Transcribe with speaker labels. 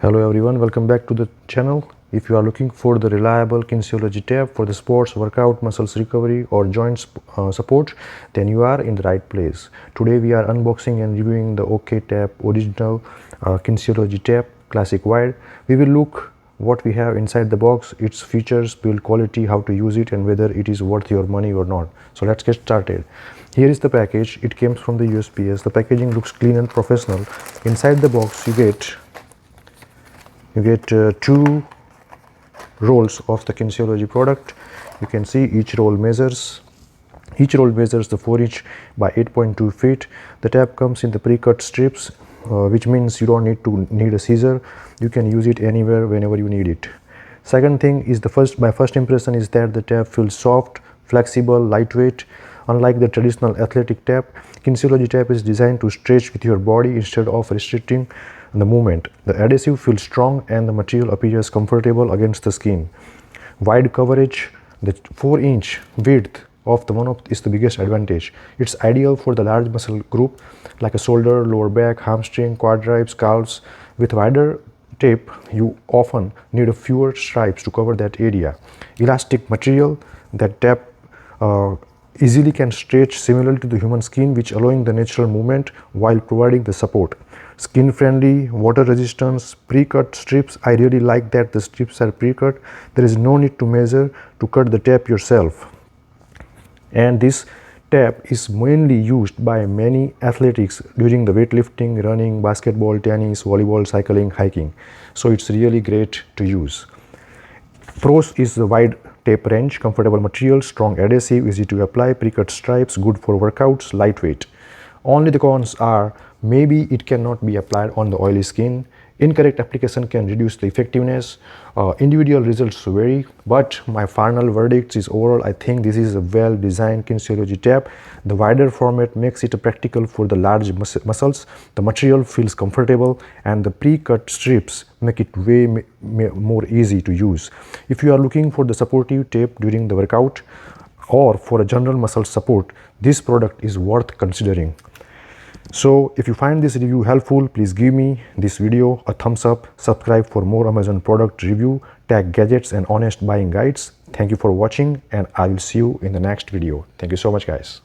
Speaker 1: Hello everyone, welcome back to the channel. If you are looking for the reliable kinesiology tape for the sports, workout, muscles recovery or joint support, then you are in the right place. Today we are unboxing and reviewing the OKTAPE original kinesiology tape, classic wide. We will look what we have inside the box, its features, build quality, how to use it and whether it is worth your money or not. So let's get started. Here is the package. It came from the USPS. The packaging looks clean and professional. Inside the box you get two rolls of the Kinesiology product. You can see each roll measures the 4-inch by 8.2 feet. The tab comes in the pre-cut strips, which means you don't need a scissor. You can use it anywhere whenever you need it. Second thing is my first impression is that the tab feels soft, flexible, lightweight. Unlike the traditional athletic tab, Kinesiology tab is designed to stretch with your body instead of restricting the movement. The adhesive feels strong and the material appears comfortable against the skin. Wide coverage, the 4-inch width is the biggest advantage. It's ideal for the large muscle group like a shoulder, lower back, hamstring, quadriceps, calves. With wider tape, you often need fewer stripes to cover that area. Elastic material, that tape easily can stretch similarly to the human skin, which allowing the natural movement while providing the support. Skin friendly, water resistance, pre-cut strips. I really like that the strips are pre-cut. There is no need to measure to cut the tape yourself. And this tape is mainly used by many athletics during the weightlifting, running, basketball, tennis, volleyball, cycling, hiking. So it's really great to use. Pros is the wide tape range, comfortable material, strong adhesive, easy to apply, pre-cut stripes, good for workouts, lightweight. Only the cons are maybe it cannot be applied on the oily skin. Incorrect application can reduce the effectiveness. Individual results vary, but my final verdict is overall I think this is a well-designed Kinesiology tape. The wider format makes it practical for the large muscles. The material feels comfortable and the pre-cut strips make it way more easy to use. If you are looking for the supportive tape during the workout or for a general muscle support, this product is worth considering. So if you find this review helpful, please give me this video a thumbs up, subscribe for more Amazon product review, tech gadgets and honest buying guides. Thank you for watching and I will see you in the next video. Thank you so much guys.